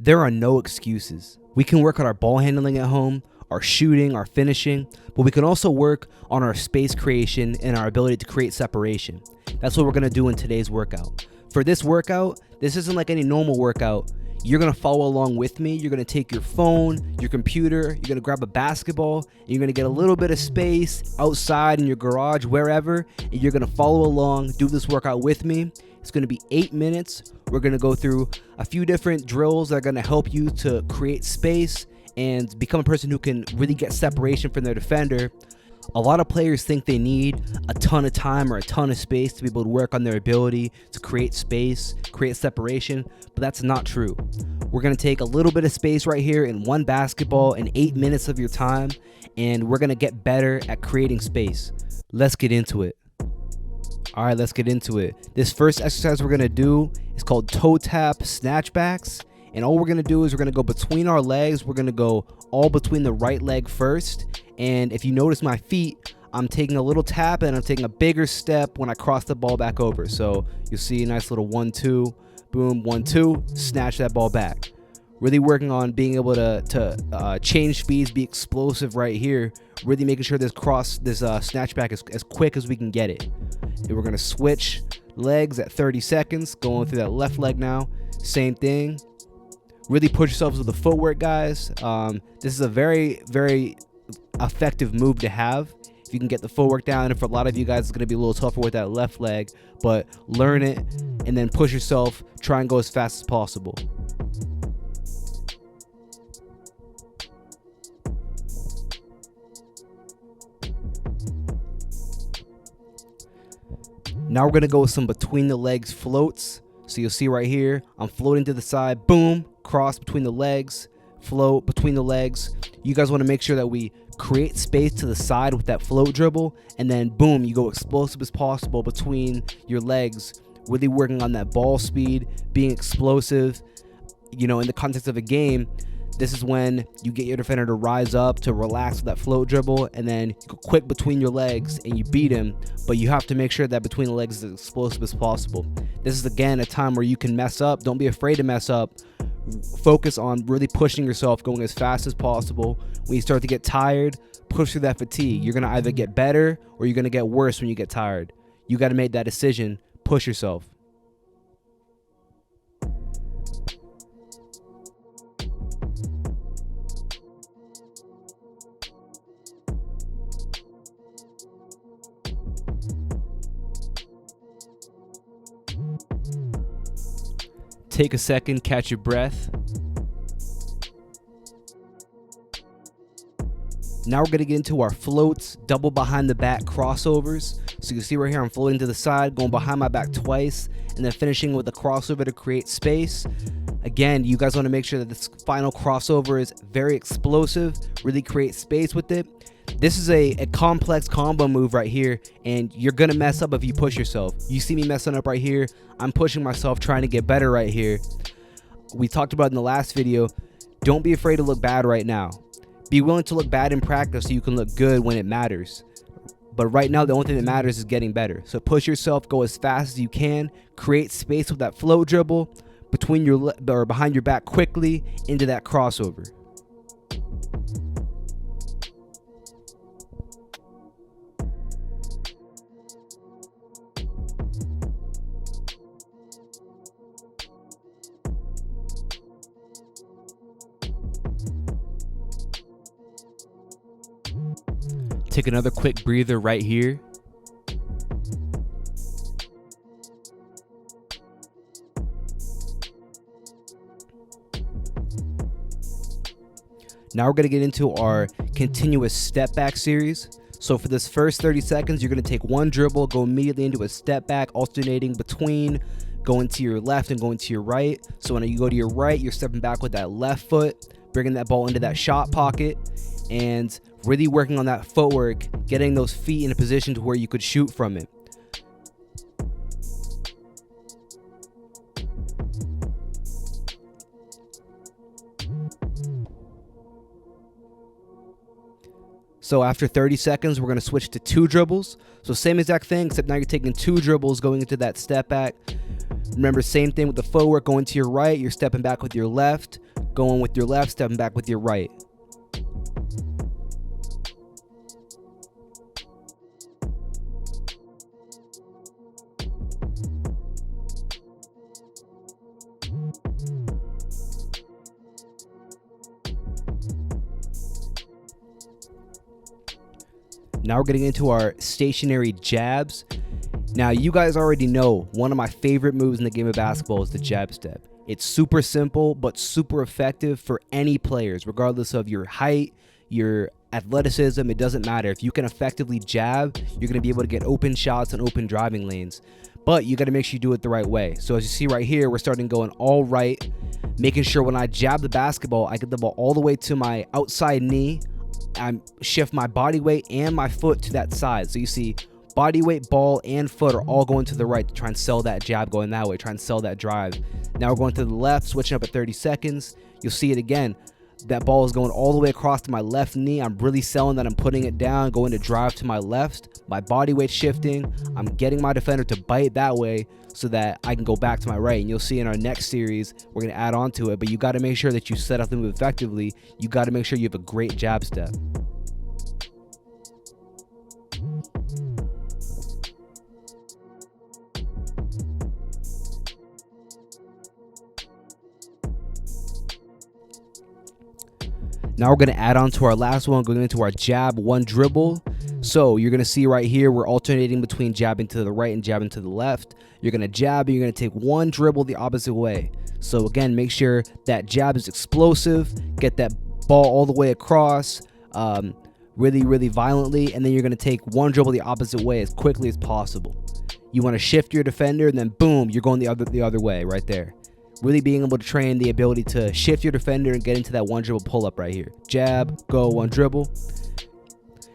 There are no excuses. We can work on our ball handling at home, our shooting, our finishing, but we can also work on our space creation and our ability to create separation. That's what we're going to do in today's workout. For this workout, this isn't like any normal workout. You're going to follow along with me. You're going to take your phone, your computer, you're going to grab a basketball, and you're going to get a little bit of space outside in your garage, wherever, and you're going to follow along, do this workout with me. It's going to be 8 minutes. We're going to go through a few different drills that are going to help you to create space and become a person who can really get separation from their defender. A lot of players think they need a ton of time or a ton of space to be able to work on their ability to create space, create separation, but that's not true. We're going to take a little bit of space right here in one basketball in 8 minutes of your time, and we're going to get better at creating space. Let's get into it. All right, let's get into it. This first exercise we're going to do is called toe tap snatchbacks. And all we're going to do is we're going to go between our legs. We're going to go all between the right leg first. And if you notice my feet, I'm taking a little tap and I'm taking a bigger step when I cross the ball back over. So you'll see a nice little 1-2, boom, 1-2, snatch that ball back. Really working on being able to change speeds, be explosive right here. Really making sure this snatchback is as quick as we can get it. And we're going to switch legs at 30 seconds, going through that left leg now. Same thing. Really push yourselves with the footwork, guys. This is a very, very effective move to have if you can get the footwork down. And for a lot of you guys, it's going to be a little tougher with that left leg, but learn it and then push yourself. Try and go as fast as possible. Now we're going to go with some between the legs floats. So you'll see right here, I'm floating to the side, boom, cross between the legs, float between the legs. You guys want to make sure that we create space to the side with that float dribble, and then boom, you go explosive as possible between your legs, really working on that ball speed, being explosive. You know, in the context of a game, this is when you get your defender to rise up, to relax with that float dribble, and then you go quick between your legs and you beat him, but you have to make sure that between the legs is as explosive as possible. This is, again, a time where you can mess up. Don't be afraid to mess up. Focus on really pushing yourself, going as fast as possible. When you start to get tired, push through that fatigue. You're going to either get better or you're going to get worse when you get tired. You got to make that decision. Push yourself. Take a second, catch your breath. Now we're going to get into our floats, double behind the back crossovers. So you can see right here, I'm floating to the side, going behind my back twice, and then finishing with a crossover to create space. Again, you guys want to make sure that this final crossover is very explosive, really create space with it. This is a complex combo move right here, and you're going to mess up if you push yourself. You see me messing up right here. I'm pushing myself, trying to get better right here. We talked about in the last video, don't be afraid to look bad right now. Be willing to look bad in practice so you can look good when it matters. But right now, the only thing that matters is getting better. So push yourself, go as fast as you can, create space with that flow dribble between your or behind your back quickly into that crossover. Take another quick breather right here. Now we're going to get into our continuous step back series. So for this first 30 seconds, you're going to take one dribble, go immediately into a step back, alternating between going to your left and going to your right. So when you go to your right, you're stepping back with that left foot, bringing that ball into that shot pocket, and really working on that footwork, getting those feet in a position to where you could shoot from it. So after 30 seconds, we're going to switch to two dribbles. So same exact thing, except now you're taking two dribbles going into that step back. Remember, same thing with the footwork, going to your right, you're stepping back with your left, going with your left, stepping back with your right. Now we're getting into our stationary jabs. Now you guys already know one of my favorite moves in the game of basketball is the jab step. It's super simple but super effective for any players, regardless of your height, your athleticism. It doesn't matter. If you can effectively jab, you're going to be able to get open shots and open driving lanes. But you got to make sure you do it the right way. So as you see right here, we're starting going all right, making sure when I jab the basketball, I get the ball all the way to my outside knee. I shift my body weight and my foot to that side. So you see body weight, ball, and foot are all going to the right to try and sell that jab going that way, try and sell that drive. Now we're going to the left, switching up at 30 seconds. You'll see it again. That ball is going all the way across to my left knee. I'm really selling that I'm putting it down, going to drive to my left. My body weight shifting. I'm getting my defender to bite that way so that I can go back to my right. And you'll see in our next series, we're going to add on to it. But you got to make sure that you set up the move effectively. You got to make sure you have a great jab step. Now we're going to add on to our last one, going into our jab, one dribble. So you're going to see right here, we're alternating between jabbing to the right and jabbing to the left. You're going to jab and you're going to take one dribble the opposite way. So again, make sure that jab is explosive, get that ball all the way across really violently, and then you're going to take one dribble the opposite way as quickly as possible. You want to shift your defender and then boom, you're going the other way right there. Really being able to train the ability to shift your defender and get into that one dribble pull up right here. Jab, go, one dribble.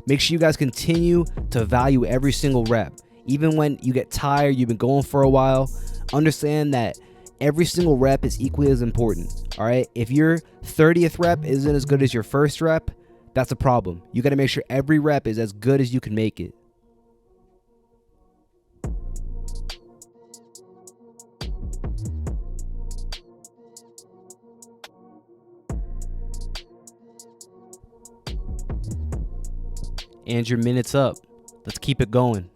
Make sure you guys continue to value every single rep. Even when you get tired, you've been going for a while, understand that every single rep is equally as important. All right. If your 30th rep isn't as good as your first rep, that's a problem. You got to make sure every rep is as good as you can make it. And your minute's up. Let's keep it going.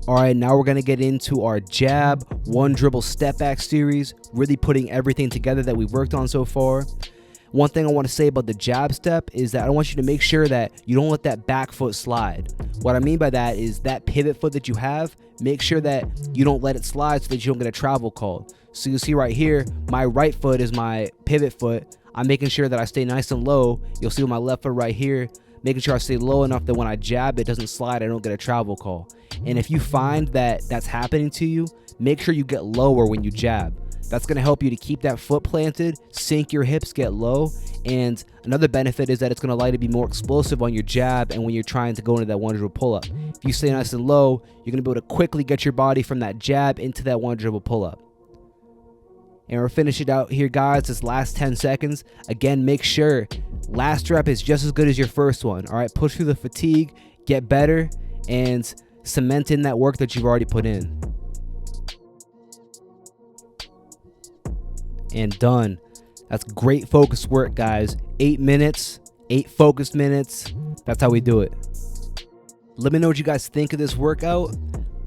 All right, now we're going to get into our jab, one dribble step back series, really putting everything together that we've worked on so far. One thing I want to say about the jab step is that I want you to make sure that you don't let that back foot slide. What I mean by that is that pivot foot that you have, make sure that you don't let it slide so that you don't get a travel call. So you'll see right here, my right foot is my pivot foot. I'm making sure that I stay nice and low. You'll see with my left foot right here, making sure I stay low enough that when I jab, it doesn't slide. I don't get a travel call. And if you find that that's happening to you, make sure you get lower when you jab. That's going to help you to keep that foot planted, sink your hips, get low. And another benefit is that it's going to allow you to be more explosive on your jab and when you're trying to go into that one dribble pull-up. If you stay nice and low, you're going to be able to quickly get your body from that jab into that one dribble pull-up. And we're finishing it out here, guys, this last 10 seconds. Again, make sure last rep is just as good as your first one. All right, push through the fatigue, get better, and cement in that work that you've already put in. And done. That's great focus work, guys. 8 minutes, 8 focused minutes. That's how we do it. Let me know what you guys think of this workout.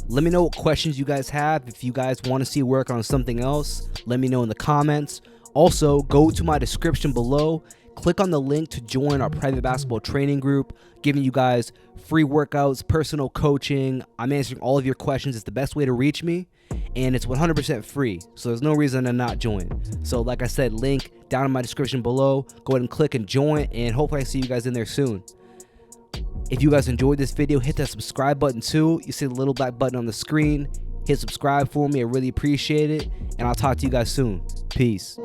Let me know what questions you guys have. If you guys want to see work on something else, let me know in the comments. Also, go to my description below. Click on the link to join our private basketball training group, giving you guys free workouts, personal coaching. I'm answering all of your questions. It's the best way to reach me, and it's 100% free, so there's no reason to not join. So like I said, link down in my description below. Go ahead and click and join, and hopefully I see you guys in there soon. If you guys enjoyed this video, hit that subscribe button too. You see the little black button on the screen. Hit subscribe for me. I really appreciate it, and I'll talk to you guys soon. Peace.